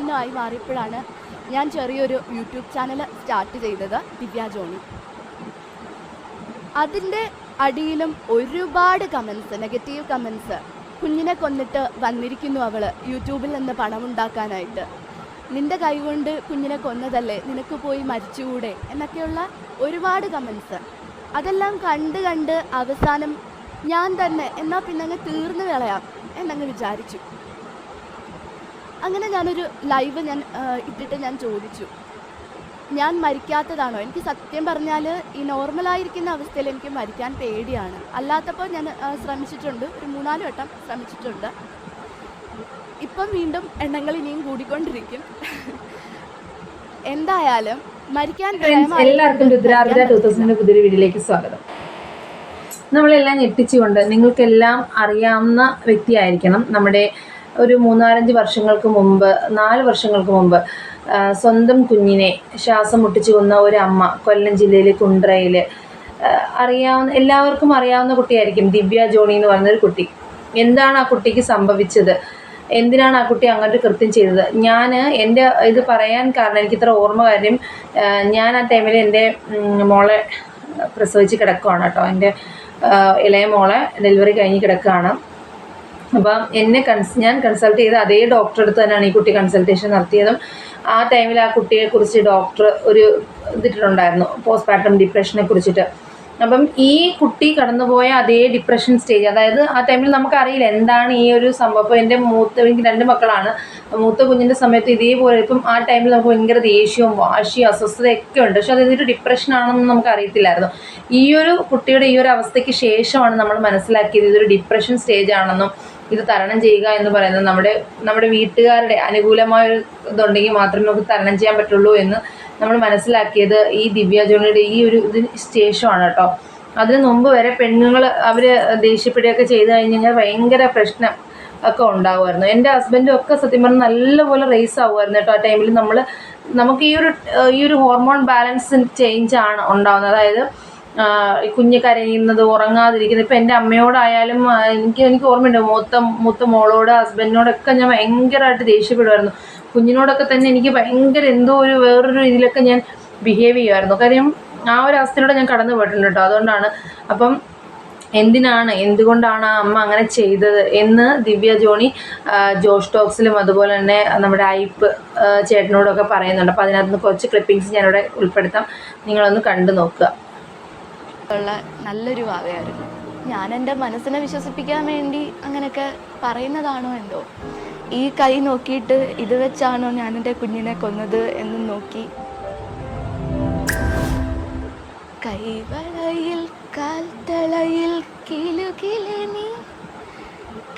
പ്രശ്നമായി മാറിയപ്പോഴാണ് ഞാൻ ചെറിയൊരു യൂട്യൂബ് ചാനൽ സ്റ്റാർട്ട് ചെയ്തത്, ദിവ്യ ജോണി. അതിൻ്റെ അടിയിലും ഒരുപാട് കമൻസ്, നെഗറ്റീവ് കമൻസ്. കുഞ്ഞിനെ കൊന്നിട്ട് വന്നിരിക്കുന്നു അവൾ യൂട്യൂബിൽ നിന്ന് പണമുണ്ടാക്കാനായിട്ട്, നിൻ്റെ കൈകൊണ്ട് കുഞ്ഞിനെ കൊന്നതല്ലേ, നിനക്ക് പോയി മരിച്ചുകൂടെ എന്നൊക്കെയുള്ള ഒരുപാട് കമൻസ്. അതെല്ലാം കണ്ട് അവസാനം ഞാൻ തന്നെ എന്നാൽ പിന്നെ അങ്ങ് തീർന്നു കളയാം എന്നങ്ങ് വിചാരിച്ചു. അങ്ങനെ ഞാനൊരു ലൈവ് ഇട്ടിട്ട് ഞാൻ ചോദിച്ചു, ഞാൻ മരിക്കാത്തതാണോ? എനിക്ക് സത്യം പറഞ്ഞാൽ ഈ നോർമലായിരിക്കുന്ന അവസ്ഥയിൽ എനിക്ക് മരിക്കാൻ പേടിയാണ്. അല്ലാത്തപ്പോൾ ഞാൻ ശ്രമിച്ചിട്ടുണ്ട്, ഒരു 3-4 വട്ടം ശ്രമിച്ചിട്ടുണ്ട്. ഇപ്പം വീണ്ടും എണ്ണങ്ങൾ ഇനിയും കൂടിക്കൊണ്ടിരിക്കും. എന്തായാലും മരിക്കാൻ എല്ലാവർക്കും രുദ്രാർദ്ര 2000 പുതിയൊരു വീഡിയോയിലേക്ക് സ്വാഗതം. നമ്മളെല്ലാം ഞെട്ടിച്ചുകൊണ്ട്, നിങ്ങൾക്കെല്ലാം അറിയാവുന്ന വ്യക്തിയായിരിക്കണം. നമ്മുടെ ഒരു 3-4 വർഷങ്ങൾക്ക് മുമ്പ്, 4 വർഷങ്ങൾക്ക് മുമ്പ് സ്വന്തം കുഞ്ഞിനെ ശ്വാസം മുട്ടിച്ചു കൊന്ന ഒരു അമ്മ കൊല്ലം ജില്ലയിലെ കുണ്ട്രയിൽ, എല്ലാവർക്കും അറിയാവുന്ന കുട്ടിയായിരിക്കും, ദിവ്യ ജോണി എന്ന് പറയുന്നൊരു കുട്ടി. എന്താണ് ആ കുട്ടിക്ക് സംഭവിച്ചത്, എന്തിനാണ് ആ കുട്ടി അങ്ങോട്ട് കൃത്യം ചെയ്തത്? എൻ്റെ ഇത് പറയാൻ കാരണം, എനിക്കിത്ര ഓർമ്മ കാര്യം, ഞാൻ ആ ടൈമിൽ എൻ്റെ മോളെ പ്രസവിച്ച് കിടക്കുകയാണ് കേട്ടോ. എൻ്റെ ഇളയ മോളെ ഡെലിവറി കഴിഞ്ഞ് കിടക്കുകയാണ്. അപ്പം ഞാൻ കൺസൾട്ട് ചെയ്ത അതേ ഡോക്ടറെ അടുത്ത് തന്നെയാണ് ഈ കുട്ടി കൺസൾട്ടേഷൻ നടത്തിയതും. ആ ടൈമിൽ ആ കുട്ടിയെക്കുറിച്ച് ഡോക്ടർ ഒരു ഇതിട്ടുണ്ടായിരുന്നു, പോസ്റ്റ്പാർട്ടം ഡിപ്രഷനെ കുറിച്ചിട്ട്. അപ്പം ഈ കുട്ടി കടന്നുപോയ അതേ ഡിപ്രഷൻ സ്റ്റേജ്, അതായത് ആ ടൈമിൽ നമുക്കറിയില്ല എന്താണ് ഈ ഒരു സംഭവം. ഇപ്പോൾ എനിക്ക് 2 മക്കളാണ്. മൂത്ത കുഞ്ഞിൻ്റെ സമയത്ത് ഇതേപോലെ, ഇപ്പം ആ ടൈമിൽ നമുക്ക് ഭയങ്കര ദേഷ്യവും വാശിയും അസ്വസ്ഥതയൊക്കെ ഉണ്ട്. പക്ഷെ അതൊരു ഡിപ്രഷൻ ആണെന്ന് നമുക്ക് അറിയത്തില്ലായിരുന്നു. ഈ ഒരു കുട്ടിയുടെ ഈ ഒരു അവസ്ഥയ്ക്ക് ശേഷമാണ് നമ്മൾ മനസ്സിലാക്കിയത് ഇതൊരു ഡിപ്രഷൻ സ്റ്റേജ് ആണെന്നും ഇത് തരണം ചെയ്യുക എന്ന് പറയുന്നത് നമ്മുടെ വീട്ടുകാരുടെ അനുകൂലമായൊരു ഇതുണ്ടെങ്കിൽ മാത്രമേ നമുക്ക് തരണം ചെയ്യാൻ പറ്റുള്ളൂ എന്ന് നമ്മൾ മനസ്സിലാക്കിയത് ഈ ദിവ്യ ജോണിയുടെ ഈ ഒരു ഇതിന് ശേഷമാണ് കേട്ടോ. അതിന് മുമ്പ് വരെ പെണ്ണുങ്ങൾ അവർ ദേഷ്യപ്പെടുകയൊക്കെ ചെയ്ത് കഴിഞ്ഞ് കഴിഞ്ഞാൽ ഭയങ്കര പ്രശ്നം ഒക്കെ ഉണ്ടാവുമായിരുന്നു. എൻ്റെ ഹസ്ബൻഡും ഒക്കെ സത്യം പറഞ്ഞാൽ നല്ലപോലെ റേസ് ആവുമായിരുന്നു കേട്ടോ. ആ ടൈമിൽ നമുക്ക് ഈ ഒരു ഹോർമോൺ ബാലൻസ് ചേഞ്ച് ആണ് ഉണ്ടാകുന്നത്. അതായത് കുഞ്ഞ് കരയുന്നത്, ഉറങ്ങാതിരിക്കുന്നത്. ഇപ്പം എൻ്റെ അമ്മയോടായാലും എനിക്ക് ഓർമ്മയുണ്ട്, മൂത്ത മോളോട്, ഹസ്ബൻഡിനോടൊക്കെ ഞാൻ ഭയങ്കരമായിട്ട് ദേഷ്യപ്പെടുമായിരുന്നു. കുഞ്ഞിനോടൊക്കെ തന്നെ എനിക്ക് ഭയങ്കര എന്തോ വേറൊരു ഇതിലൊക്കെ ഞാൻ ബിഹേവ് ചെയ്യുമായിരുന്നു. കാര്യം ആ ഒരു അവസ്ഥയിലൂടെ ഞാൻ കടന്നു പോയിട്ടുണ്ട് കേട്ടോ. അതുകൊണ്ടാണ്. അപ്പം എന്തുകൊണ്ടാണ് ആ അമ്മ അങ്ങനെ ചെയ്തത് എന്ന് ദിവ്യ ജോണി ജോഷ് ടോക്സിലും അതുപോലെ തന്നെ നമ്മുടെ ഐപ്പ് ചേട്ടനോടൊക്കെ പറയുന്നുണ്ട്. അപ്പോൾ അതിനകത്ത് കുറച്ച് ക്ലിപ്പിങ്സ് ഞാനിവിടെ ഉൾപ്പെടുത്താം, നിങ്ങളൊന്ന് കണ്ടു നോക്കുക. നല്ലൊരു വാവയായിരുന്നു. ഞാൻ എൻ്റെ മനസ്സിനെ വിശ്വസിപ്പിക്കാൻ വേണ്ടി അങ്ങനെയൊക്കെ പറയുന്നതാണോ എന്തോ. ഈ കൈ നോക്കിയിട്ട് ഇത് വെച്ചാണോ ഞാൻ എൻ്റെ കുഞ്ഞിനെ കൊന്നത് എന്ന് നോക്കി. കൈവളയിൽ കാൽത്തളയിൽ കിലുകിലനി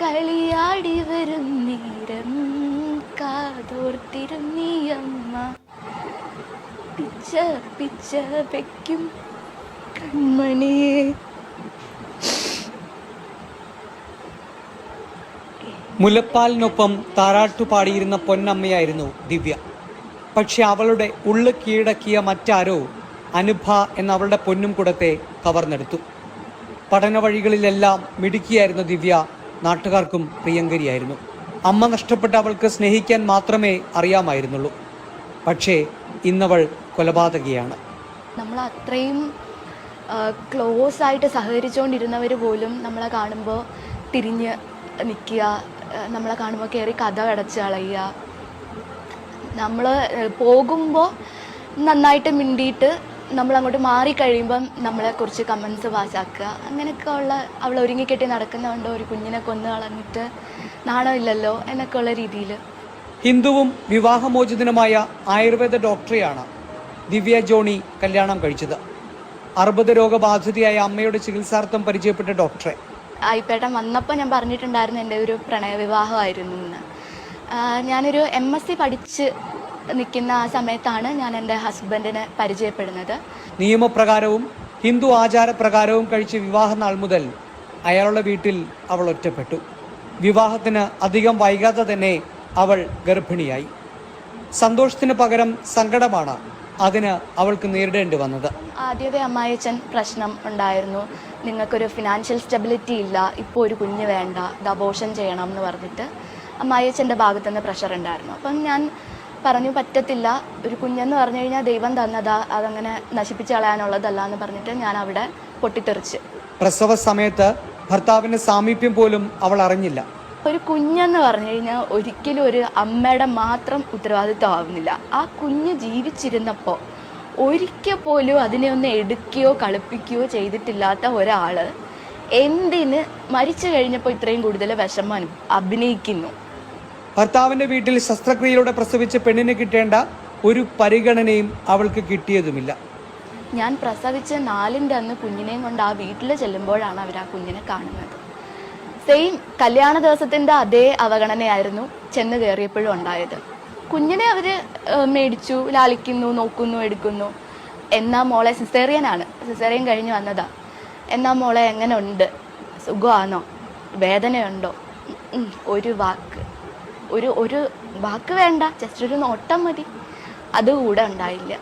കളിയാടി വരും നേരം കാതോർത്തിരുന്നിയമ്മ പിച്ച പിച്ച വയ്ക്കും കൺമണിയെ. മുലപ്പാലിനൊപ്പം താരാട്ടു പാടിയിരുന്ന പൊന്നമ്മയായിരുന്നു ദിവ്യ. പക്ഷെ അവളുടെ ഉള്ളു കീഴടക്കിയ മറ്റാരോ അനുഭ എന്ന അവളുടെ പൊന്നും കുടത്തെ കവർന്നെടുത്തു. പഠന വഴികളിലെല്ലാം മിടുക്കിയായിരുന്നു ദിവ്യ, നാട്ടുകാർക്കും പ്രിയങ്കരിയായിരുന്നു. അമ്മ നഷ്ടപ്പെട്ട അവൾക്ക് സ്നേഹിക്കാൻ മാത്രമേ അറിയാമായിരുന്നുള്ളൂ. പക്ഷേ ഇന്നവൾ കൊലപാതകിയാണ്. നമ്മൾ അത്രയും ക്ലോസ് ആയിട്ട് സഹകരിച്ചുകൊണ്ടിരുന്നവർ പോലും നമ്മളെ കാണുമ്പോൾ തിരിഞ്ഞ് നിൽക്കുക, നമ്മളെ കാണുമ്പോൾ കയറി കഥ അടച്ച് കളയുക, നമ്മൾ പോകുമ്പോൾ നന്നായിട്ട് മിണ്ടിയിട്ട് നമ്മളങ്ങോട്ട് മാറിക്കഴിയുമ്പം നമ്മളെക്കുറിച്ച് കമൻസ് പാസ്സാക്കുക. അങ്ങനെയൊക്കെ ഉള്ള അവൾ ഒരുങ്ങിക്കെട്ടി നടക്കുന്നതുകൊണ്ട് ഒരു കുഞ്ഞിനെ കൊന്നു കളഞ്ഞിട്ട് നാണമില്ലല്ലോ എന്നൊക്കെ ഉള്ള രീതിയിൽ. ഹിന്ദുവും വിവാഹമോചിതനുമായ ആയുർവേദ ഡോക്ടറെയാണ് ദിവ്യ ജോണി കല്യാണം കഴിച്ചത്. അർബുദ രോഗബാധിതയായ അമ്മയുടെ ചികിത്സാർത്ഥം പരിചയപ്പെട്ട ഡോക്ടറെ ഐപ്പേട്ടൻ വന്നപ്പോൾ ഞാൻ പറഞ്ഞിട്ടുണ്ടായിരുന്നു എൻ്റെ ഒരു പ്രണയവിവാഹമായിരുന്നു എന്ന്. ഞാനൊരു MSc പഠിച്ച് നിൽക്കുന്ന ആ സമയത്താണ് ഞാൻ എൻ്റെ ഹസ്ബൻഡിനെ പരിചയപ്പെടുന്നത്. നിയമപ്രകാരവും ഹിന്ദു ആചാരപ്രകാരവും കഴിച്ച വിവാഹ നാൾ മുതൽ അയാളുടെ വീട്ടിൽ അവൾ ഒറ്റപ്പെട്ടു. വിവാഹത്തിന് അധികം വൈകാതെ തന്നെ അവൾ ഗർഭിണിയായി. സന്തോഷത്തിന് പകരം സങ്കടമാണ് അതിന് അവൾക്ക് നേരിടേണ്ടി വന്നത്. ആദ്യത്തെ അമ്മായിയച്ഛൻ പ്രശ്നം ഉണ്ടായിരുന്നു, നിങ്ങൾക്കൊരു ഫിനാൻഷ്യൽ സ്റ്റെബിലിറ്റി ഇല്ല, ഇപ്പോൾ ഒരു കുഞ്ഞ് വേണ്ട, ഇത് അബോർഷൻ ചെയ്യണം എന്ന് പറഞ്ഞിട്ട് അമ്മായിയച്ഛൻ്റെ ഭാഗത്തുനിന്ന് പ്രഷർ ഉണ്ടായിരുന്നു. അപ്പം ഞാൻ പറഞ്ഞു പറ്റത്തില്ല, ഒരു കുഞ്ഞെന്ന് പറഞ്ഞു കഴിഞ്ഞാൽ ദൈവം തന്നതാ, അതങ്ങനെ നശിപ്പിച്ച് കളയാനുള്ളതല്ല എന്ന് പറഞ്ഞിട്ട് ഞാൻ അവിടെ പൊട്ടിത്തെറിച്ച്. പ്രസവ സമയത്ത് ഭർത്താവിൻ്റെ സാമീപ്യം പോലും അവൾ അറിഞ്ഞില്ല. ഒരു കുഞ്ഞെന്ന് പറഞ്ഞു കഴിഞ്ഞാൽ ഒരിക്കലും ഒരു അമ്മയുടെ മാത്രം ഉത്തരവാദിത്വം ആവുന്നില്ല. ആ കുഞ്ഞ് ജീവിച്ചിരുന്നപ്പോൾ ഒരിക്കൽ പോലും അതിനെ ഒന്ന് എടുക്കുകയോ കളിപ്പിക്കുകയോ ചെയ്തിട്ടില്ലാത്ത ഒരാൾ എന്തിന് മരിച്ചു കഴിഞ്ഞപ്പോൾ ഇത്രയും കൂടുതൽ വിഷമം അഭിനയിക്കുന്നു? ഭർത്താവിൻ്റെ വീട്ടിൽ ശസ്ത്രക്രിയയിലൂടെ പ്രസവിച്ച പെണ്ണിന് കിട്ടേണ്ട ഒരു പരിഗണനയും അവൾക്ക് കിട്ടിയതുമില്ല. ഞാൻ പ്രസവിച്ച് 4ൻ്റെ അന്ന് കുഞ്ഞിനെയും കൊണ്ട് ആ വീട്ടിൽ ചെല്ലുമ്പോഴാണ് അവർ ആ കുഞ്ഞിനെ കാണുന്നത്. സെയിം കല്യാണ ദിവസത്തിൻ്റെ അതേ അവഗണനയായിരുന്നു ചെന്ന് കയറിയപ്പോഴും ഉണ്ടായത്. കുഞ്ഞിനെ അവർ മേടിച്ചു, ലാളിക്കുന്നു, നോക്കുന്നു, എടുക്കുന്നു. എന്നാ മോളെ, സിസേറിയൻ കഴിഞ്ഞ് വന്നതാ, എന്നാ മോളെ എങ്ങനെ ഉണ്ട്, സുഖമാണോ, വേദനയുണ്ടോ? ഒരു വാക്ക് വേണ്ട, ജസ്റ്റ് ഒരു നോട്ടം മതി. അതുകൂടെ ഉണ്ടായില്ല.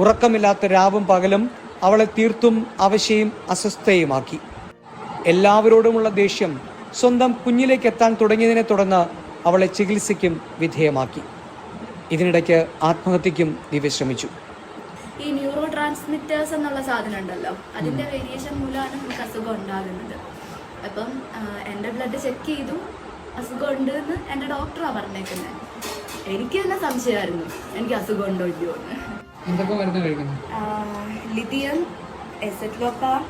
ഉറക്കമില്ലാത്ത രാവും പകലും അവളെ തീർത്തും അവശയും അസ്വസ്ഥയുമാക്കി. എല്ലാവരോടുമുള്ള ദേഷ്യം സ്വന്തം കുഞ്ഞിലേക്ക് എത്താൻ തുടങ്ങിയതിനെ തുടർന്ന് അവളെ ചികിത്സയ്ക്കും വിധേയമാക്കി. ഇതിനിടയ്ക്ക് ആത്മഹത്യയ്ക്കും ദിവ്യ ശ്രമിച്ചു. ഈ ന്യൂറോ ട്രാൻസ്മിറ്റേഴ്സ് എന്നുള്ള സാധനം ഉണ്ടല്ലോ, അതിൻ്റെ വേരിയേഷൻ മൂലമാണ് നമുക്ക് അസുഖം ഉണ്ടാകുന്നത്. അപ്പം എൻ്റെ ബ്ലഡ് ചെക്ക് ചെയ്തു, അസുഖം ഉണ്ട് എന്ന് എൻ്റെ ഡോക്ടറാണ് പറഞ്ഞേക്കുന്നത്. എനിക്ക് തന്നെ സംശയമായിരുന്നു എനിക്ക് അസുഖം ഉണ്ടോ ഇല്ലയോ എന്ന്. എന്തൊക്കെ മരുന്ന് കഴിക്കുന്നു? ലിഥിയം, എസെറ്റ്ലോപ്പാം,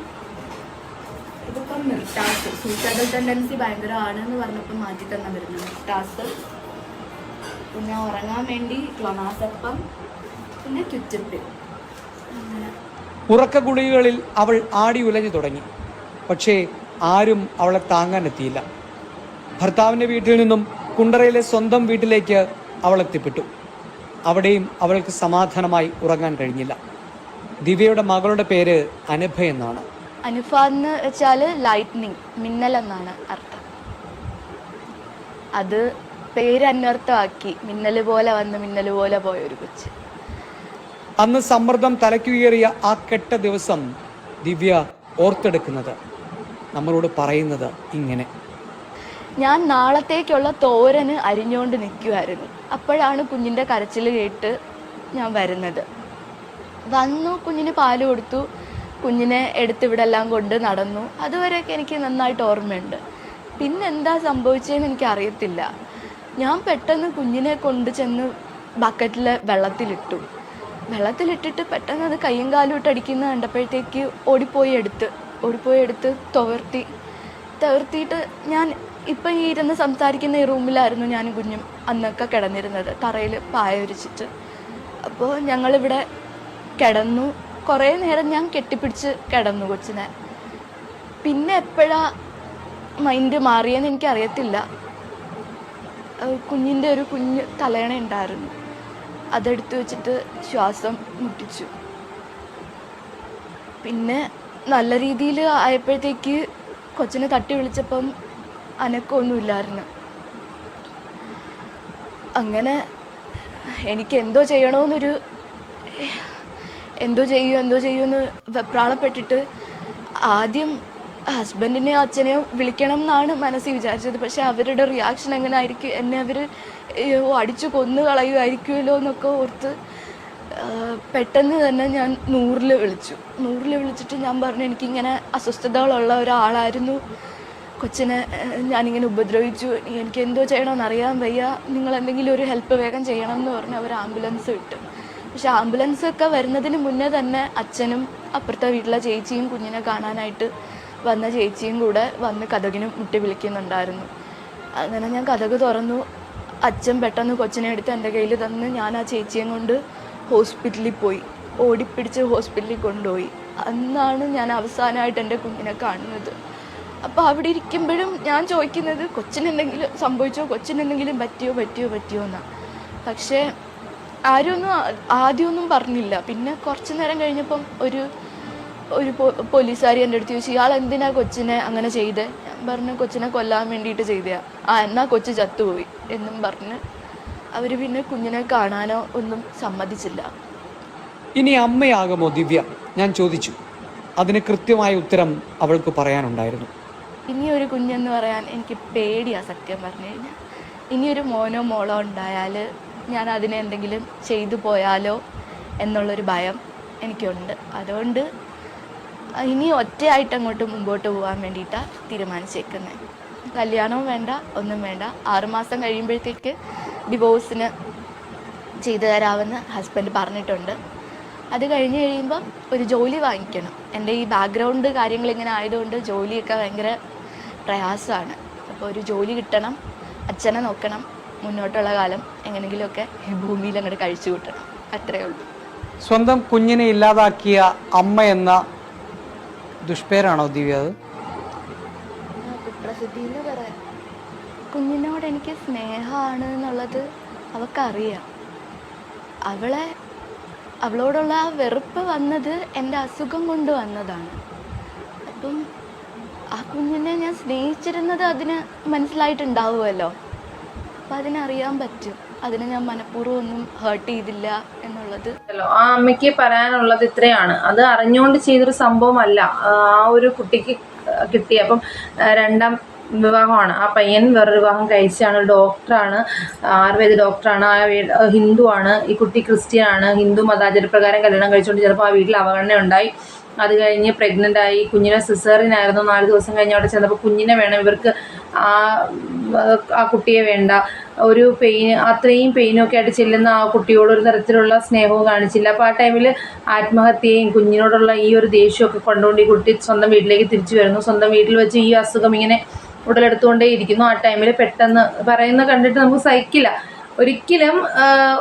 ഇതിപ്പം മിർട്ടാസ്. സൂയിസൈഡൽ ടെൻഡൻസി ഭയങ്കരമാണെന്ന് പറഞ്ഞപ്പോൾ മാറ്റി തന്നെ വരുന്നു. മിർട്ടാസ്, പിന്നെ ഉറങ്ങാൻ വേണ്ടി ക്ലോണാസെപ്പം, പിന്നെ ക്യുറ്റിപ്പിൻ. ഉറക്ക ഗുളികകളിൽ അവൾ ആടി ഉലഞ്ഞു തുടങ്ങി. പക്ഷേ ആരും അവളെ താങ്ങാനെത്തിയില്ല. ഭർത്താവിൻ്റെ വീട്ടിൽ നിന്നും കുണ്ടറയിലെ സ്വന്തം വീട്ടിലേക്ക് അവൾ എത്തിപ്പെട്ടു. അവിടെയും അവൾക്ക് സമാധാനമായി ഉറങ്ങാൻ കഴിഞ്ഞില്ല. ദിവ്യയുടെ മകളുടെ പേര് അനുഭ എന്നാണ്. അനുഫ എന്ന് വെച്ചാൽ ലൈറ്റ്നിങ്, മിന്നൽ എന്നാണ് അർത്ഥം. അത് പേര് അന്വർത്ഥമാക്കി, മിന്നൽ പോലെ വന്ന് മിന്നൽ പോലെ പോയൊരു കൊച്ച്. അന്ന് സമ്മർദ്ദം തലയ്ക്കുയറിയ ആ കെട്ട ദിവസം ദിവ്യ ഓർത്തെടുക്കുന്നത്, നമ്മളോട് പറയുന്നത് ഇങ്ങനെ: ഞാൻ നാളത്തേക്കുള്ള തോരന് അരിഞ്ഞുകൊണ്ട് നിൽക്കുമായിരുന്നു. അപ്പോഴാണ് കുഞ്ഞിൻ്റെ കരച്ചിൽ കേട്ട് ഞാൻ വരുന്നത്. വന്നു, കുഞ്ഞിന് പാല് കൊടുത്തു, കുഞ്ഞിനെ എടുത്ത് ഇവിടെ എല്ലാം കൊണ്ട് നടന്നു. അതുവരെയൊക്കെ എനിക്ക് നന്നായിട്ട് ഓർമ്മയുണ്ട്. പിന്നെ എന്താ സംഭവിച്ചതെന്ന് എനിക്കറിയത്തില്ല. ഞാൻ പെട്ടെന്ന് കുഞ്ഞിനെ കൊണ്ട് ചെന്ന് ബക്കറ്റിൽ വെള്ളത്തിലിട്ടിട്ട് പെട്ടെന്ന് അത് കയ്യും കാലും ഇട്ട് അടിക്കുന്ന കണ്ടപ്പോഴത്തേക്ക് ഓടിപ്പോയി എടുത്ത് തവർത്തിയിട്ട് ഞാൻ ഇപ്പം ഈ ഇരുന്ന് സംസാരിക്കുന്ന ഈ റൂമിലായിരുന്നു ഞാനും കുഞ്ഞും അന്നൊക്കെ കിടന്നിരുന്നത്, തറയിൽ പായ വിരിച്ചിട്ട്. അപ്പോൾ ഞങ്ങളിവിടെ കിടന്നു. കുറേ നേരം ഞാൻ കെട്ടിപ്പിടിച്ച് കിടന്നു കൊച്ചിനെ. പിന്നെ എപ്പോഴാ മൈൻഡ് മാറിയെന്ന് എനിക്കറിയത്തില്ല. കുഞ്ഞിൻ്റെ ഒരു കുഞ്ഞ് തലയണ ഉണ്ടായിരുന്നു, അതെടുത്ത് വെച്ചിട്ട് ശ്വാസം മുട്ടിച്ചു. പിന്നെ നല്ല രീതിയിൽ ആയപ്പോഴത്തേക്ക് കൊച്ചിനെ തട്ടി വിളിച്ചപ്പം അനക്കമൊന്നുമില്ലായിരുന്നു. അങ്ങനെ എനിക്ക് എന്തോ ചെയ്യുമെന്ന് വെപ്രാളപ്പെട്ടിട്ട് ആദ്യം ഹസ്ബൻഡിനെയോ അച്ഛനെയോ വിളിക്കണം എന്നാണ് മനസ്സിൽ വിചാരിച്ചത്. പക്ഷെ അവരുടെ റിയാക്ഷൻ എങ്ങനെ ആയിരിക്കും, എന്നെ അവർ അടിച്ചു കൊന്നു കളയുമായിരിക്കുമല്ലോ എന്നൊക്കെ ഓർത്ത് പെട്ടെന്ന് തന്നെ ഞാൻ 100 വിളിച്ചിട്ട് ഞാൻ പറഞ്ഞു, എനിക്കിങ്ങനെ അസ്വസ്ഥതകളുള്ള ഒരാളായിരുന്നു, കൊച്ചിനെ ഞാനിങ്ങനെ ഉപദ്രവിച്ചു, എനിക്ക് എന്തോ ചെയ്യണമെന്ന് അറിയാൻ വയ്യ, നിങ്ങൾ എന്തെങ്കിലും ഒരു ഹെൽപ്പ് വേഗം ചെയ്യണം എന്ന് പറഞ്ഞ് അവർ ആംബുലൻസ് വിട്ടു. പക്ഷെ ആംബുലൻസൊക്കെ വരുന്നതിന് മുന്നേ തന്നെ അച്ഛനും അപ്പുറത്തെ വീട്ടിലെ ചേച്ചിയും കുഞ്ഞിനെ കാണാനായിട്ട് വന്ന ചേച്ചിയും കൂടെ വന്ന് കതകിന് മുട്ടി വിളിക്കുന്നുണ്ടായിരുന്നു. അങ്ങനെ ഞാൻ കതക് തുറന്നു. അച്ഛൻ പെട്ടെന്ന് കൊച്ചിനെ എടുത്ത് എൻ്റെ കയ്യിൽ തന്ന് ഞാൻ ആ ചേച്ചിയും കൊണ്ട് ഹോസ്പിറ്റലിൽ പോയി, ഓടിപ്പിടിച്ച് ഹോസ്പിറ്റലിൽ കൊണ്ടുപോയി. അന്നാണ് ഞാൻ അവസാനമായിട്ട് എൻ്റെ കുഞ്ഞിനെ കാണുന്നത്. അപ്പോൾ അവിടെ ഇരിക്കുമ്പോഴും ഞാൻ ചോദിക്കുന്നത്, കൊച്ചിനെന്തെങ്കിലും സംഭവിച്ചോ, കൊച്ചിനെന്തെങ്കിലും പറ്റിയോ എന്നാണ്. പക്ഷേ ആദ്യമൊന്നും പറഞ്ഞില്ല. പിന്നെ കുറച്ച് നേരം കഴിഞ്ഞപ്പം ഒരു പോലീസുകാരി എൻ്റെ അടുത്ത് ചോദിച്ചു, ഇയാൾ എന്തിനാ കൊച്ചിനെ അങ്ങനെ ചെയ്തേ? ഞാൻ പറഞ്ഞു, കൊച്ചിനെ കൊല്ലാൻ വേണ്ടിയിട്ട് ചെയ്തയാ. എന്നാൽ കൊച്ച് ചത്തുപോയി എന്നും പറഞ്ഞ് അവർ പിന്നെ കുഞ്ഞിനെ കാണാനോ ഒന്നും സമ്മതിച്ചില്ല. ഇനി അമ്മയാകുമോ ദിവ്യ? ഞാൻ ചോദിച്ചു. അതിന് കൃത്യമായ ഉത്തരം അവൾക്ക് പറയാനുണ്ടായിരുന്നു. ഇനിയൊരു കുഞ്ഞെന്ന് പറയാൻ എനിക്ക് പേടിയാണ് സത്യം പറഞ്ഞു കഴിഞ്ഞാൽ. ഇനിയൊരു മോനോ മോളോ ഉണ്ടായാൽ ഞാൻ അതിനെ എന്തെങ്കിലും ചെയ്തു പോയാലോ എന്നുള്ളൊരു ഭയം എനിക്കുണ്ട്. അതുകൊണ്ട് ഇനി ഒറ്റയായിട്ട് അങ്ങോട്ട് മുമ്പോട്ട് പോകാൻ വേണ്ടിയിട്ടാണ് തീരുമാനിച്ചേക്കുന്നത്. കല്യാണവും വേണ്ട, ഒന്നും വേണ്ട. 6 മാസം കഴിയുമ്പോഴത്തേക്ക് ഡിവോഴ്സിന് ചെയ്തു തരാമെന്ന് ഹസ്ബൻഡ് പറഞ്ഞിട്ടുണ്ട്. അത് കഴിഞ്ഞ് കഴിയുമ്പോൾ ഒരു ജോലി വാങ്ങിക്കണം. എൻ്റെ ഈ ബാക്ക്ഗ്രൗണ്ട് കാര്യങ്ങളിങ്ങനെ ആയതുകൊണ്ട് ജോലിയൊക്കെ ഭയങ്കര പ്രയാസമാണ്. അപ്പോൾ ഒരു ജോലി കിട്ടണം, അച്ഛനെ നോക്കണം, മുന്നോട്ടുള്ള കാലം എങ്ങനെയെങ്കിലുമൊക്കെ ഈ ഭൂമിയിൽ അങ്ങോട്ട് കഴിച്ചു കൂട്ടണം. അത്രയേ ഉള്ളൂ. സ്വന്തം കുഞ്ഞിനെ ഇല്ലാതാക്കിയ അമ്മ എന്ന ദുഷ്പേരാണോ ദിവ്യ അത്? കുപ്രസിദ്ധി എന്ന് പറയാം. കുഞ്ഞിനോട് എനിക്ക് സ്നേഹമാണ് എന്നുള്ളത് അവൾക്കറിയാം. അവളോടുള്ള ആ വെറുപ്പ് വന്നത് എൻ്റെ അസുഖം കൊണ്ട് വന്നതാണ്. അപ്പം ആ കുഞ്ഞിനെ ഞാൻ സ്നേഹിച്ചിരുന്നത് അതിന് മനസ്സിലായിട്ടുണ്ടാവുമല്ലോ. അപ്പം അതിനറിയാൻ പറ്റും. അതിനെ ഞാൻ മനഃപൂർവ്വം ഒന്നും ഹേർട്ട് ചെയ്തില്ല എന്നുള്ളത്. ആ അമ്മയ്ക്ക് പറയാനുള്ളത് ഇത്രയാണ്. അത് അറിഞ്ഞുകൊണ്ട് ചെയ്തൊരു സംഭവമല്ല ആ ഒരു കുട്ടിക്ക് കിട്ടിയ. അപ്പം 2ാം വിവാഹമാണ്. ആ പയ്യൻ വേറൊരു വിവാഹം കഴിച്ചാണ്. ഡോക്ടറാണ്, ആയുർവേദ ഡോക്ടറാണ്. ആ ഹിന്ദുവാണ്. ഈ കുട്ടി ക്രിസ്ത്യനാണ്. ഹിന്ദു മതാചാരപ്രകാരം കല്യാണം കഴിച്ചുകൊണ്ട് ചിലപ്പോൾ ആ വീട്ടിൽ അവഗണന ഉണ്ടായി. അത് കഴിഞ്ഞ് പ്രഗ്നൻ്റ് ആയി. കുഞ്ഞിനെ സിസേറിയനായിരുന്നു. 4 ദിവസം കഴിഞ്ഞ് അവിടെ ചെന്നപ്പോൾ കുഞ്ഞിനെ വേണം, ഇവർക്ക് ആ കുട്ടിയെ വേണ്ട. ഒരു അത്രയും പെയിനൊക്കെ ആയിട്ട് ചെല്ലുന്ന ആ കുട്ടിയോട് ഒരു തരത്തിലുള്ള സ്നേഹവും കാണിച്ചില്ല. അപ്പോൾ ആ ടൈമിൽ ആത്മഹത്യയും കുഞ്ഞിനോടുള്ള ഈ ഒരു ദേഷ്യമൊക്കെ കൊണ്ടുകൊണ്ട് ഈ കുട്ടി സ്വന്തം വീട്ടിലേക്ക് തിരിച്ചു വരുന്നു. സ്വന്തം വീട്ടിൽ വെച്ച് ഈ അസുഖം ഇങ്ങനെ ഉടലെടുത്തുകൊണ്ടേ ഇരിക്കുന്നു. ആ ടൈമിൽ പെട്ടെന്ന് പറയുന്നത് കണ്ടിട്ട് നമുക്ക് സഹിക്കില്ല. ഒരിക്കലും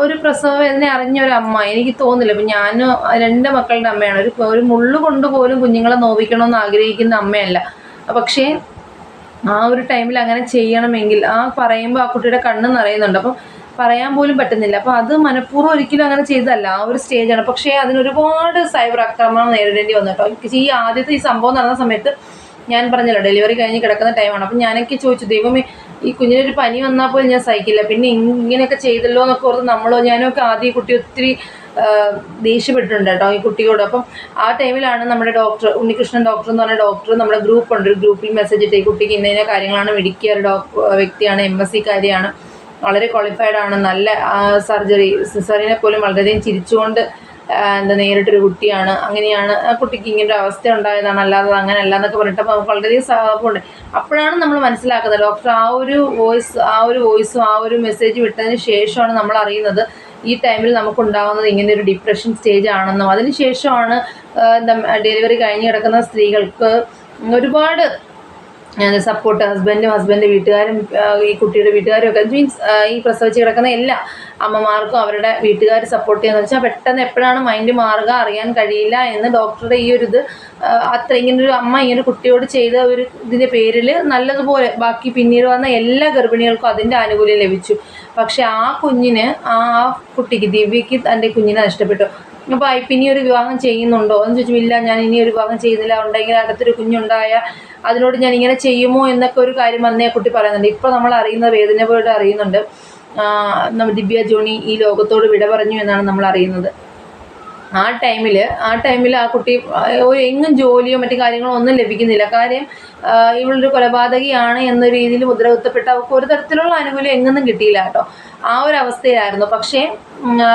ഒരു പ്രസവ വേദന അറിഞ്ഞ ഒരു അമ്മ എനിക്ക് തോന്നില്ല. ഇപ്പം ഞാൻ 2 മക്കളുടെ അമ്മയാണ്. ഒരു മുള്ളു കൊണ്ടുപോലും കുഞ്ഞുങ്ങളെ നോവിക്കണമെന്ന് ആഗ്രഹിക്കുന്ന അമ്മയല്ല. പക്ഷേ ആ ഒരു ടൈമിൽ അങ്ങനെ ചെയ്യണമെങ്കിൽ പറയുമ്പോൾ ആ കുട്ടിയുടെ കണ്ണ് നിറയുന്നുണ്ട്. അപ്പം പറയാൻ പോലും പറ്റുന്നില്ല. അപ്പോൾ അത് മനഃപൂർവ്വം ഒരിക്കലും അങ്ങനെ ചെയ്തതല്ല. ആ ഒരു സ്റ്റേജാണ്. പക്ഷേ അതിനൊരുപാട് സൈബർ ആക്രമണം നേരിടേണ്ടി വന്നു കേട്ടോ. ഈ ആദ്യത്തെ ഈ സംഭവം നടന്ന സമയത്ത് ഞാൻ പറഞ്ഞല്ലോ, ഡെലിവറി കഴിഞ്ഞ് കിടക്കുന്ന ടൈമാണ്. അപ്പം ഞാനൊക്കെ ചോദിച്ചു, ദൈവമേ ഈ കുഞ്ഞിനൊരു പനി വന്നാൽ പോലും ഞാൻ സഹിക്കില്ല, പിന്നെ ഇങ്ങനെയൊക്കെ ചെയ്തല്ലോ എന്നൊക്കെ ഓർത്ത് ഞാനൊക്കെ ആദ്യം ഈ കുട്ടി ഒത്തിരി ദേഷ്യപ്പെട്ടിട്ടുണ്ട് കേട്ടോ ഈ കുട്ടിയോട്. അപ്പം ആ ടൈമിലാണ് നമ്മുടെ ഡോക്ടർ, ഉണ്ണികൃഷ്ണൻ ഡോക്ടർ എന്ന് പറഞ്ഞ ഡോക്ടർ, നമ്മുടെ ഗ്രൂപ്പുണ്ട്, ഒരു ഗ്രൂപ്പിൽ മെസ്സേജ് ഇട്ട് ഈ കുട്ടിക്ക് ഇന്ന കാര്യങ്ങളാണ്, മെഡിക്കൽ വ്യക്തിയാണ്, MSc കാരിയാണ്, വളരെ ക്വാളിഫൈഡ് ആണ്, നല്ല സിസേറിയനെ പോലും വളരെയധികം ചിരിച്ചുകൊണ്ട് നേരിട്ടൊരു കുട്ടിയാണ്, അങ്ങനെയാണ്, ആ കുട്ടിക്ക് ഇങ്ങനൊരു അവസ്ഥ ഉണ്ടായതാണ്, അല്ലാതെ അങ്ങനെയല്ല എന്നൊക്കെ പറഞ്ഞിട്ട് നമുക്ക് വളരെയധികം സഹകരണമുണ്ട്. അപ്പോഴാണ് നമ്മൾ മനസ്സിലാക്കുന്നത് ഡോക്ടർ ആ ഒരു വോയിസും ആ ഒരു മെസ്സേജ് വിട്ടതിന് ശേഷമാണ് നമ്മൾ അറിയുന്നത് ഈ ടൈമിൽ നമുക്കുണ്ടാകുന്നത് ഇങ്ങനെ ഒരു ഡിപ്രഷൻ സ്റ്റേജ് ആണെന്നും. അതിനുശേഷമാണ് ഡെലിവറി കഴിഞ്ഞ് കിടക്കുന്ന സ്ത്രീകൾക്ക് ഒരുപാട് സപ്പോർട്ട് ഹസ്ബൻഡിൻ്റെ വീട്ടുകാരും ഈ കുട്ടിയുടെ വീട്ടുകാരും ഒക്കെ, മീൻസ് ഈ പ്രസവിച്ച് കിടക്കുന്ന എല്ലാ അമ്മമാർക്കും അവരുടെ വീട്ടുകാർ സപ്പോർട്ട് ചെയ്യാന്ന് വെച്ചാൽ പെട്ടെന്ന് എപ്പോഴാണ് മൈൻഡ് മാറുക അറിയാൻ കഴിയില്ല എന്ന് ഡോക്ടറുടെ ഈ ഒരു ഇത് ഇങ്ങനൊരു അമ്മ ഇങ്ങനെ കുട്ടിയോട് ചെയ്ത ഒരു ഇതിൻ്റെ പേരിൽ നല്ലതുപോലെ ബാക്കി പിന്നീട് വന്ന എല്ലാ ഗർഭിണികൾക്കും അതിൻ്റെ ആനുകൂല്യം ലഭിച്ചു. പക്ഷെ ആ കുട്ടിക്ക് ദിവ്യയ്ക്ക് തൻ്റെ കുഞ്ഞിനെ നഷ്ടപ്പെട്ടു. അപ്പോൾ ഇനി ഒരു വിവാഹം ചെയ്യുന്നുണ്ടോ എന്ന് ചോദിച്ചു. ഇല്ല, ഞാൻ ഇനി ഒരു വിവാഹം ചെയ്യുന്നില്ല, ഉണ്ടെങ്കിൽ അടുത്തൊരു കുഞ്ഞുണ്ടായ അതിനോട് ഞാൻ ഇങ്ങനെ ചെയ്യുമോ എന്നൊക്കെ ഒരു കാര്യം വന്നേ കുട്ടി പറയുന്നുണ്ട്. ഇപ്പോൾ നമ്മൾ അറിയുന്ന വേദന പോയിട്ട് അറിയുന്നുണ്ട്, ദിവ്യ ജോണി ഈ ലോകത്തോട് വിട പറഞ്ഞു എന്നാണ് നമ്മൾ അറിയുന്നത്. ആ ടൈമിൽ ആ കുട്ടി എങ്ങും ജോലിയോ മറ്റു കാര്യങ്ങളോ ഒന്നും ലഭിക്കുന്നില്ല. കാര്യം ഇവളൊരു കൊലപാതകയാണ് എന്ന രീതിയിൽ മുദ്രകുത്തപ്പെട്ട അവർക്ക് ഒരു തരത്തിലുള്ള ആനുകൂല്യം എങ്ങൊന്നും കിട്ടിയില്ല കേട്ടോ. ആ ഒരു അവസ്ഥയിലായിരുന്നു. പക്ഷേ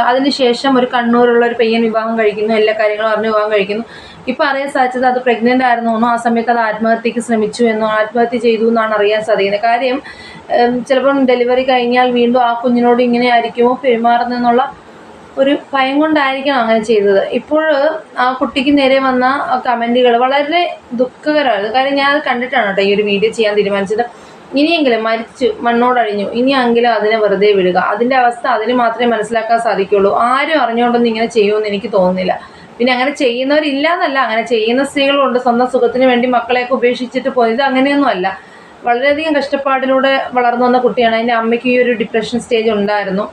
അതിനുശേഷം ഒരു കണ്ണൂരുള്ള ഒരു പയ്യൻ വിവാഹം കഴിക്കുന്നു, എല്ലാ കാര്യങ്ങളും അറിഞ്ഞ് വിവാഹം കഴിക്കുന്നു. ഇപ്പോൾ അറിയാൻ സാധിച്ചത് അത് പ്രഗ്നൻ്റ് ആയിരുന്നു എന്നോ ആ സമയത്ത് അത് ആത്മഹത്യക്ക് ശ്രമിച്ചു എന്നോ ആത്മഹത്യ ചെയ്തു എന്നാണ് അറിയാൻ സാധിക്കുന്നത്. കാര്യം ചിലപ്പം ഡെലിവറി കഴിഞ്ഞാൽ വീണ്ടും ആ കുഞ്ഞിനോട് ഇങ്ങനെ ആയിരിക്കുമോ പെരുമാറുന്നതെന്നുള്ള ഒരു ഭയം കൊണ്ടായിരിക്കണം അങ്ങനെ ചെയ്തത്. ഇപ്പോൾ ആ കുട്ടിക്ക് നേരെ വന്ന കമൻറ്റുകൾ വളരെ ദുഃഖകരമാണ്. കാര്യം ഞാൻ അത് കണ്ടിട്ടാണ് കേട്ടോ ഈ ഒരു വീഡിയോ ചെയ്യാൻ തീരുമാനിച്ചത്. ഇനിയെങ്കിലും മരിച്ചു മണ്ണോടഴിഞ്ഞു, ഇനിയെങ്കിലും അതിനെ വെറുതെ വിടുക. അതിൻ്റെ അവസ്ഥ അതിന് മാത്രമേ മനസ്സിലാക്കാൻ സാധിക്കുള്ളൂ. ആരും അറിഞ്ഞുകൊണ്ടൊന്നും ഇങ്ങനെ ചെയ്യുമെന്ന് എനിക്ക് തോന്നുന്നില്ല. പിന്നെ അങ്ങനെ ചെയ്യുന്നവരില്ല എന്നല്ല, അങ്ങനെ ചെയ്യുന്ന സ്ത്രീകളുണ്ട്, സ്വന്തം സുഖത്തിന് വേണ്ടി മക്കളെയൊക്കെ ഉപേക്ഷിച്ചിട്ട് പോയത്. അങ്ങനെയൊന്നും അല്ല, വളരെയധികം കഷ്ടപ്പാടിലൂടെ വളർന്നു വന്ന കുട്ടിയാണ്. അതിൻ്റെ അമ്മയ്ക്ക് ഈ ഒരു ഡിപ്രഷൻ സ്റ്റേജ് ഉണ്ടായിരുന്നു.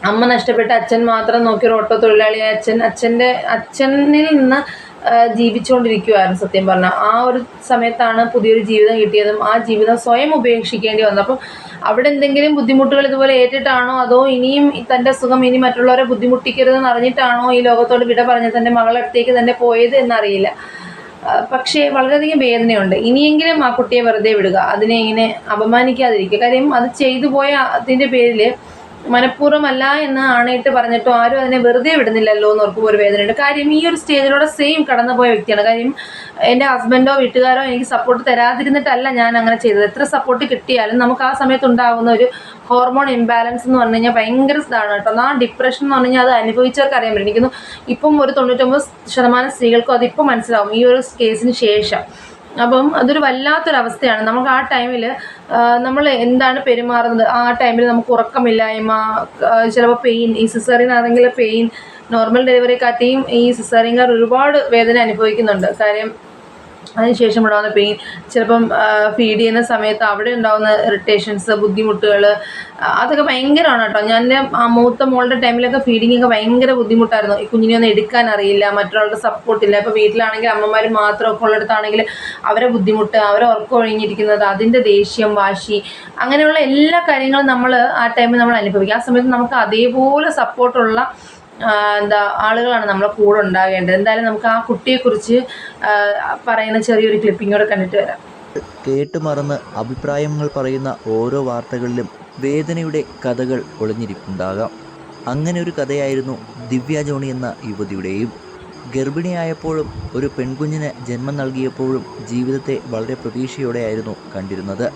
അമ്മ നഷ്ടപ്പെട്ട അച്ഛൻ മാത്രം നോക്കി ഒരു ഓട്ടോ തൊഴിലാളിയായ അച്ഛനിൽ നിന്ന് ജീവിച്ചുകൊണ്ടിരിക്കുമായിരുന്നു സത്യം പറഞ്ഞാൽ. ആ ഒരു സമയത്താണ് പുതിയൊരു ജീവിതം കിട്ടിയതും ആ ജീവിതം സ്വയം ഉപേക്ഷിക്കേണ്ടി വന്നത്. അപ്പം അവിടെ എന്തെങ്കിലും ബുദ്ധിമുട്ടുകൾ ഇതുപോലെ ഏറ്റിട്ടാണോ, അതോ ഇനിയും തൻ്റെ സുഖം ഇനി മറ്റുള്ളവരെ ബുദ്ധിമുട്ടിക്കരുതെന്ന് അറിഞ്ഞിട്ടാണോ ഈ ലോകത്തോട് വിട പറഞ്ഞ് തൻ്റെ മകളടുത്തേക്ക് തന്നെ പോയത് എന്നറിയില്ല. പക്ഷേ വളരെയധികം വേദനയുണ്ട്. ഇനിയെങ്കിലും ആ കുട്ടിയെ വെറുതെ വിടുക, അതിനെ ഇങ്ങനെ അപമാനിക്കാതിരിക്കുക. കാര്യം അത് ചെയ്തു പോയ അതിൻ്റെ പേരിൽ മനഃപൂർവ്വമല്ല എന്ന് ആണയിട്ട് പറഞ്ഞിട്ടോ ആരും അതിനെ വെറുതെ വിടുന്നില്ലല്ലോ എന്ന് ഓർക്കുമ്പോൾ ഒരു വേദനയുണ്ട്. കാര്യം ഈ ഒരു സ്റ്റേജിലൂടെ സെയിം കടന്നുപോയ വ്യക്തിയാണ്. കാര്യം എൻ്റെ ഹസ്ബൻഡോ വീട്ടുകാരോ എനിക്ക് സപ്പോർട്ട് തരാതിരുന്നിട്ടല്ല ഞാൻ അങ്ങനെ ചെയ്തത്. എത്ര സപ്പോർട്ട് കിട്ടിയാലും നമുക്ക് ആ സമയത്ത് ഉണ്ടാകുന്ന ഒരു ഹോർമോൺ ഇംബാലൻസ് എന്ന് പറഞ്ഞു കഴിഞ്ഞാൽ ഭയങ്കര ഇതാണ് കേട്ടോ. ആ ഡിപ്രഷൻ എന്ന് പറഞ്ഞു കഴിഞ്ഞാൽ അത് അനുഭവിച്ചവർക്ക് അറിയാൻ പറ്റും. എനിക്കൊന്നും ഇപ്പം ഒരു 99% സ്ത്രീകൾക്കും അതിപ്പോൾ മനസ്സിലാവും ഈ ഒരു കേസിന് ശേഷം. അപ്പം അതൊരു വല്ലാത്തൊരവസ്ഥയാണ്. നമുക്ക് ആ ടൈമിൽ നമ്മൾ എന്താണ് പെരുമാറുന്നത്, ആ ടൈമിൽ നമുക്ക് ഉറക്കമില്ലായ്മ, ചിലപ്പോൾ പെയിൻ, ഈ സിസേറിയൻ ആണെങ്കിൽ പെയിൻ നോർമൽ ഡെലിവറിയെക്കാട്ടിയും ഈ സിസേറിയൻകാർ ഒരുപാട് വേദന അനുഭവിക്കുന്നുണ്ട്. കാര്യം അതിനുശേഷം ഉണ്ടാകുന്ന പെയിൻ, ചിലപ്പം ഫീഡ് ചെയ്യുന്ന സമയത്ത് അവിടെ ഉണ്ടാകുന്ന ഇറിറ്റേഷൻസ്, ബുദ്ധിമുട്ടുകൾ, അതൊക്കെ ഭയങ്കരമാണ് കേട്ടോ. ഞാൻ എൻ്റെ മൂത്ത മോളുടെ ടൈമിലൊക്കെ ഫീഡിങ്ങൊക്കെ ഭയങ്കര ബുദ്ധിമുട്ടായിരുന്നു. ഈ കുഞ്ഞിനെ ഒന്നും എടുക്കാൻ അറിയില്ല, മറ്റുള്ളവരുടെ സപ്പോർട്ടില്ല. ഇപ്പോൾ വീട്ടിലാണെങ്കിൽ അമ്മമാർ മാത്രമൊക്കെ ഉള്ളിടത്താണെങ്കിൽ അവരെ ബുദ്ധിമുട്ട്, അവരെ ഉറക്കം ഒഴിഞ്ഞിരിക്കുന്നത്, അതിൻ്റെ ദേഷ്യം, വാശി, അങ്ങനെയുള്ള എല്ലാ കാര്യങ്ങളും നമ്മൾ ആ ടൈമിൽ നമ്മൾ അനുഭവിക്കും. ആ സമയത്ത് നമുക്ക് അതേപോലെ സപ്പോർട്ടുള്ള ആളുകളാണ് നമ്മളെ കൂടെ ഉണ്ടാകേണ്ടത്. എന്തായാലും നമുക്ക് ആ കുട്ടിയെക്കുറിച്ച് പറയുന്ന ചെറിയൊരു ക്ലിപ്പിങ്ങോടെ കണ്ടിട്ട് വരാം. കേട്ടുമറന്ന് അഭിപ്രായങ്ങൾ പറയുന്ന ഓരോ വാർത്തകളിലും വേദനയുടെ കഥകൾ ഒളിഞ്ഞിരിപ്പുണ്ടാകാം. അങ്ങനെ ഒരു കഥയായിരുന്നു ദിവ്യ ജോണി എന്ന യുവതിയുടെയും. ഗർഭിണിയായപ്പോഴും ഒരു പെൺകുഞ്ഞിന് ജന്മം നൽകിയപ്പോഴും ജീവിതത്തെ വളരെ പ്രതീക്ഷയോടെയായിരുന്നു കണ്ടിരുന്നത്.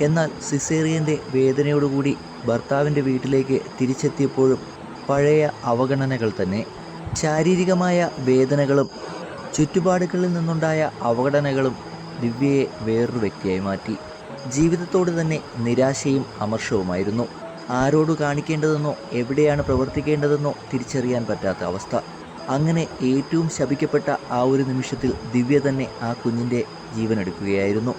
എന്നാൽ സിസേറിയൻ്റെ വേദനയോടുകൂടി ഭർത്താവിൻ്റെ വീട്ടിലേക്ക് തിരിച്ചെത്തിയപ്പോഴും പഴയ അവഗണനകൾ തന്നെ. ശാരീരികമായ വേദനകളും ചുറ്റുപാടുകളിൽ നിന്നുണ്ടായ അവഗണനകളും ദിവ്യയെ വേറൊരു വ്യക്തിയായി മാറ്റി. ജീവിതത്തോട് തന്നെ നിരാശയും അമർഷവുമായിരുന്നു. ആരോട് കാണിക്കേണ്ടതെന്നോ എവിടെയാണ് പ്രവർത്തിക്കേണ്ടതെന്നോ തിരിച്ചറിയാൻ പറ്റാത്ത അവസ്ഥ. അങ്ങനെ ഏറ്റവും ശപിക്കപ്പെട്ട ആ ഒരു നിമിഷത്തിൽ ദിവ്യ തന്നെ ആ കുഞ്ഞിൻ്റെ ജീവനെടുക്കുകയായിരുന്നു.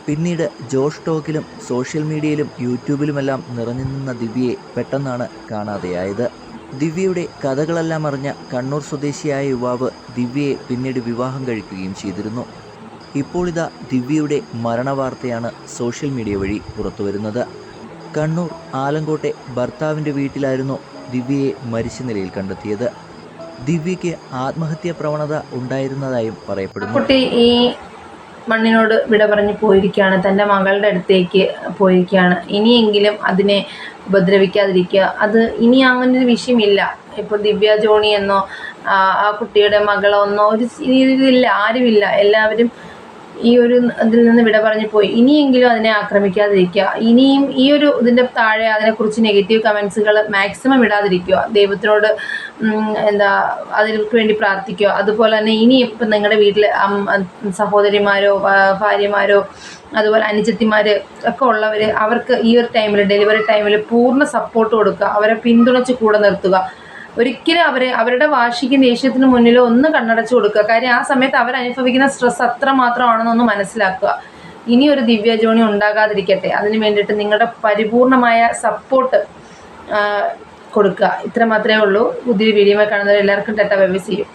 പിന്നീട് ജോഷ് ടോക്കിലും സോഷ്യൽ മീഡിയയിലും യൂട്യൂബിലുമെല്ലാം നിറഞ്ഞു നിന്ന ദിവ്യയെ പെട്ടെന്നാണ് കാണാതെയായത്. ദിവ്യയുടെ കഥകളെല്ലാം അറിഞ്ഞ കണ്ണൂർ സ്വദേശിയായ യുവാവ് ദിവ്യയെ പിന്നീട് വിവാഹം കഴിക്കുകയും ചെയ്തിരുന്നു. ഇപ്പോൾ ഇതാ ദിവ്യയുടെ മരണവാർത്തയാണ് സോഷ്യൽ മീഡിയ വഴി പുറത്തുവരുന്നത്. കണ്ണൂർ ആലങ്കോട്ടെ ഭർത്താവിൻ്റെ വീട്ടിലായിരുന്നു ദിവ്യയെ മരിച്ച നിലയിൽ കണ്ടെത്തിയത്. ദിവ്യയ്ക്ക് ആത്മഹത്യാ പ്രവണത ഉണ്ടായിരുന്നതായും പറയപ്പെടുന്നു. കുട്ടി ഈ മണ്ണിനോട് വിട പറഞ്ഞ് പോയിരിക്കുകയാണ്, തൻ്റെ മകളുടെ അടുത്തേക്ക് പോയിരിക്കുകയാണ്. ഇനിയെങ്കിലും അതിനെ ഉപദ്രവിക്കാതിരിക്കുക. അത് ഇനി അങ്ങനൊരു വിഷയമില്ല. ഇപ്പോൾ ദിവ്യ ജോണി എന്നോ ആ കുട്ടിയുടെ മകളോ എന്നോ ഒരു ഇതില്ല, ആരുമില്ല. എല്ലാവരും ഈ ഒരു ഇതിൽ നിന്ന് വിട പറഞ്ഞു പോയി. ഇനിയെങ്കിലും അതിനെ ആക്രമിക്കാതിരിക്കുക. ഇനിയും ഈ ഒരു ഇതിൻ്റെ താഴെ അതിനെക്കുറിച്ച് നെഗറ്റീവ് കമൻസുകൾ മാക്സിമം ഇടാതിരിക്കുക. ദൈവത്തിനോട് അതിനു വേണ്ടി പ്രാർത്ഥിക്കുക. അതുപോലെ തന്നെ ഇനി ഇപ്പം നിങ്ങളുടെ വീട്ടിൽ സഹോദരിമാരോ ഭാര്യമാരോ അതുപോലെ അനുജത്തിമാർ ഒക്കെ ഉള്ളവർ, അവർക്ക് ഈ ഒരു ടൈമിൽ ഡെലിവറി ടൈമിൽ പൂർണ്ണ സപ്പോർട്ട് കൊടുക്കുക. അവരെ പിന്തുണച്ച് കൂടെ നിർത്തുക. ഒരിക്കലും അവരുടെ വാശിക്കും ദേഷ്യത്തിന് മുന്നിലോ ഒന്ന് കണ്ണടച്ചു കൊടുക്കുക. കാര്യം ആ സമയത്ത് അവരനുഭവിക്കുന്ന സ്ട്രെസ് അത്രമാത്രമാണെന്നൊന്ന് മനസ്സിലാക്കുക. ഇനിയൊരു ദിവ്യ ജോണി ഉണ്ടാകാതിരിക്കട്ടെ, അതിന് വേണ്ടിയിട്ട് നിങ്ങളുടെ പരിപൂർണമായ സപ്പോർട്ട് കൊടുക്കുക. ഇത്ര മാത്രമേ ഉള്ളൂ. പുതിയ വീഡിയോ കാണുന്നവർ എല്ലാവർക്കും ടാറ്റ ബൈ ബൈ ചെയ്യും.